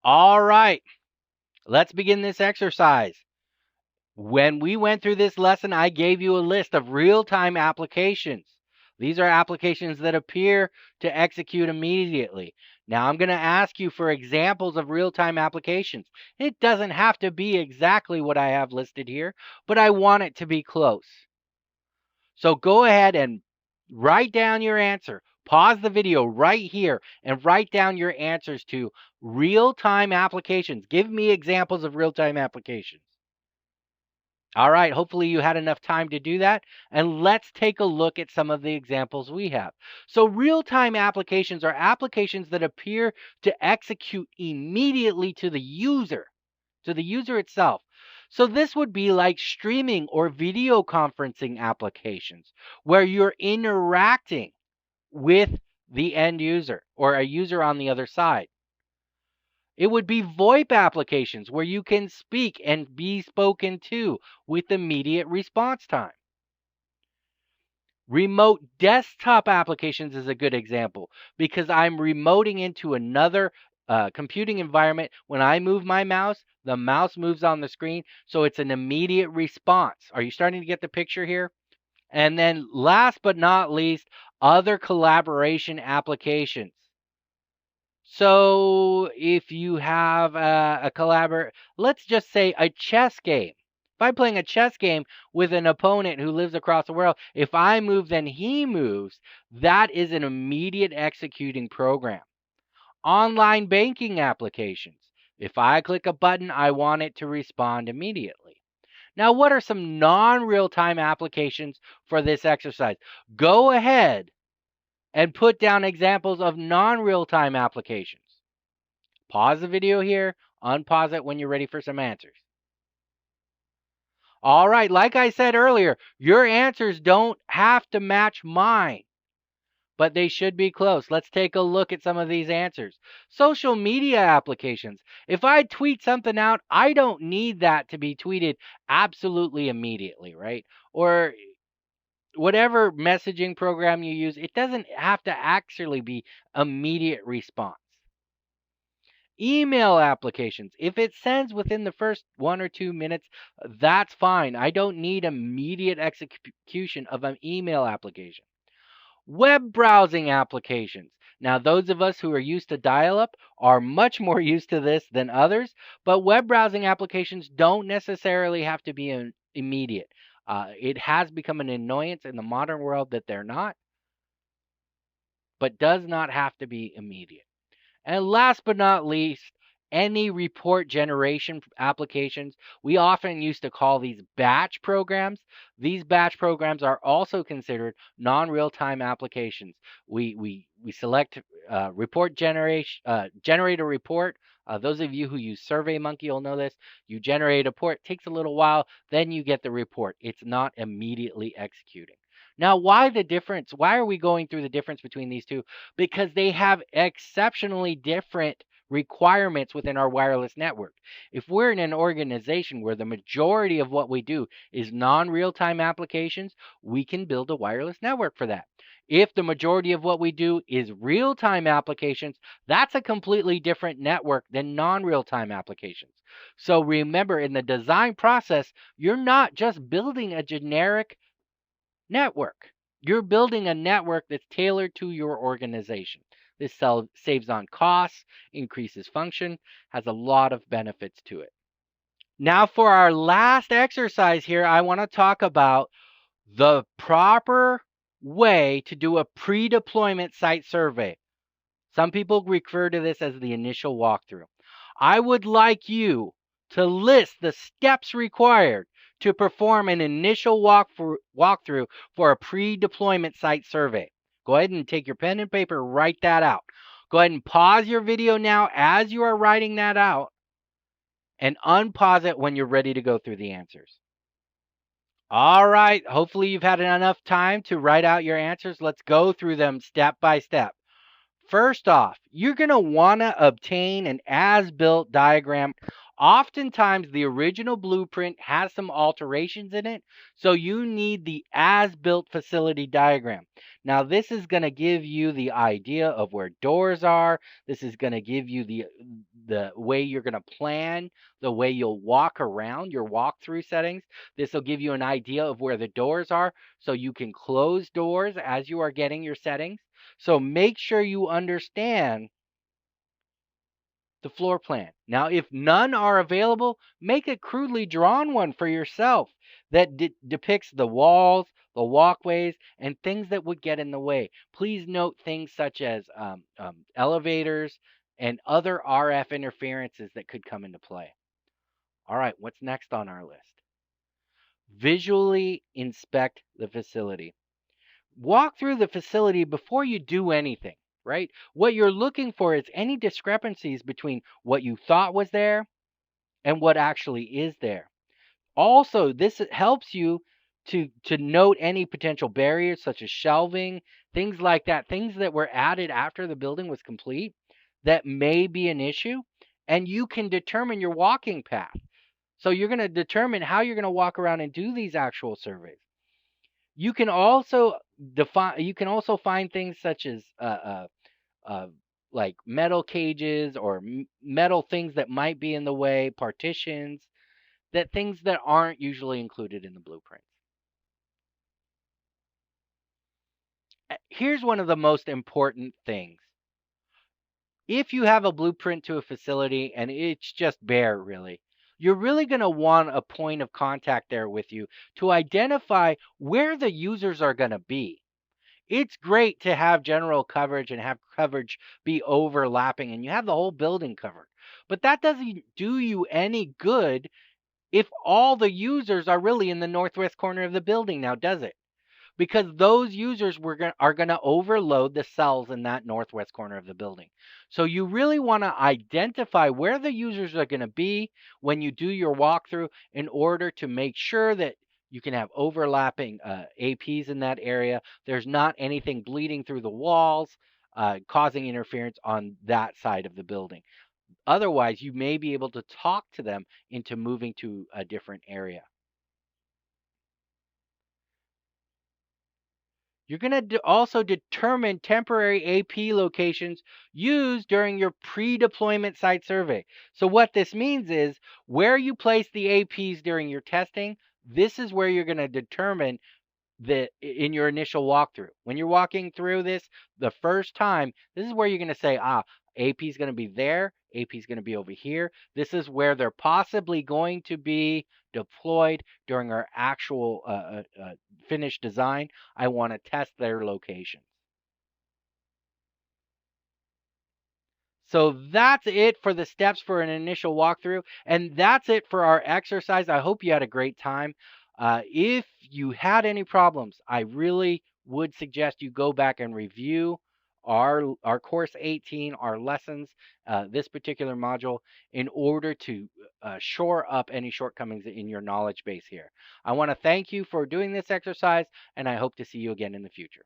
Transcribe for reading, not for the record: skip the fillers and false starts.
All right, let's begin this exercise. When we went through this lesson, I gave you a list of real-time applications. These are applications that appear to execute immediately. Now I'm going to ask you for examples of real-time applications. It doesn't have to be exactly what I have listed here, but I want it to be close. So go ahead and write down your answer. Pause the video right here and write down your answers to real-time applications. Give me examples of real-time applications. All right, hopefully you had enough time to do that. And let's take a look at some of the examples we have. So real-time applications are applications that appear to execute immediately to the user itself. So this would be like streaming or video conferencing applications where you're interacting with the end user or a user on the other side. It would be VoIP applications where you can speak and be spoken to with immediate response time. Remote desktop applications is a good example because I'm remoting into another computing environment. When I move my mouse, the mouse moves on the screen, so it's an immediate response. Are you starting to get the picture here? And then last but not least, other collaboration applications. So if you have let's just say a chess game. If I'm playing a chess game with an opponent who lives across the world, if I move, then he moves. That is an immediate executing program. Online banking applications. If I click a button, I want it to respond immediately. Now, what are some non-real-time applications for this exercise? Go ahead and put down examples of non-real-time applications. Pause the video here, unpause it when you're ready for some answers. All right, like I said earlier, your answers don't have to match mine, but they should be close. Let's take a look at some of these answers. Social media applications. If I tweet something out, I don't need that to be tweeted absolutely immediately, right? Or whatever messaging program you use, it doesn't have to actually be immediate response. Email applications. If it sends within the first 1 or 2 minutes, that's fine. I don't need immediate execution of an email application. Web browsing applications. Now, those of us who are used to dial-up are much more used to this than others, but web browsing applications don't necessarily have to be immediate. It has become an annoyance in the modern world that they're not, but does not have to be immediate. And last but not least, any report generation applications. We often used to call these batch programs. These batch programs are also considered non-real-time applications. We select report generation, generate a report. Those of you who use SurveyMonkey will know this. You generate a report, takes a little while, then you get the report. It's not immediately executing. Now, why the difference? Why are we going through the difference between these two? Because they have exceptionally different requirements within our wireless network. If we're in an organization where the majority of what we do is non-real-time applications, we can build a wireless network for that. If the majority of what we do is real-time applications, that's a completely different network than non-real-time applications. So remember, in the design process, you're not just building a generic network. You're building a network that's tailored to your organization. This saves on costs, increases function, has a lot of benefits to it. Now, for our last exercise here, I want to talk about the proper way to do a pre-deployment site survey. Some people refer to this as the initial walkthrough. I would like you to list the steps required to perform an initial walkthrough for a pre-deployment site survey. Go ahead and take your pen and paper, write that out. Go ahead and pause your video now as you are writing that out, and unpause it when you're ready to go through the answers. All right, hopefully you've had enough time to write out your answers. Let's go through them step by step. First off, you're going to want to obtain an as-built diagram Oftentimes, the original blueprint has some alterations in it, so you need the as-built facility diagram. Now, this is going to give you the idea of where doors are. This is going to give you the way you're going to plan, the way you'll walk around, your walkthrough settings. This will give you an idea of where the doors are, so you can close doors as you are getting your settings. So make sure you understand the floor plan. Now, if none are available, make a crudely drawn one for yourself that depicts the walls, the walkways, and things that would get in the way. Please note things such as elevators and other RF interferences that could come into play. All right, what's next on our list? Visually inspect the facility. Walk through the facility before you do anything, right? What you're looking for is any discrepancies between what you thought was there and what actually is there. Also, this helps you to note any potential barriers such as shelving, things like that, things that were added after the building was complete that may be an issue, and you can determine your walking path. So you're going to determine how you're going to walk around and do these actual surveys. You can also find things such as uh, like metal cages or metal things that might be in the way, partitions, that things that aren't usually included in the blueprints. Here's one of the most important things. If you have a blueprint to a facility and it's just bare, really, you're really going to want a point of contact there with you to identify where the users are going to be. It's great to have general coverage and have coverage be overlapping and you have the whole building covered. But that doesn't do you any good if all the users are really in the northwest corner of the building now, does it? Because those users are going to overload the cells in that northwest corner of the building. So you really want to identify where the users are going to be when you do your walkthrough in order to make sure that you can have overlapping APs in that area. There's not anything bleeding through the walls, causing interference on that side of the building. Otherwise, you may be able to talk to them into moving to a different area. You're going to also determine temporary AP locations used during your pre-deployment site survey. So what this means is where you place the APs during your testing, this is where you're going to determine in your initial walkthrough. When you're walking through this the first time, this is where you're going to say, AP is going to be there, AP is going to be over here. This is where they're possibly going to be deployed during our actual finished design. I want to test their locations. So that's it for the steps for an initial walkthrough. And that's it for our exercise. I hope you had a great time. If you had any problems, I really would suggest you go back and review our course 18, our lessons, this particular module, in order to shore up any shortcomings in your knowledge base here. I want to thank you for doing this exercise, and I hope to see you again in the future.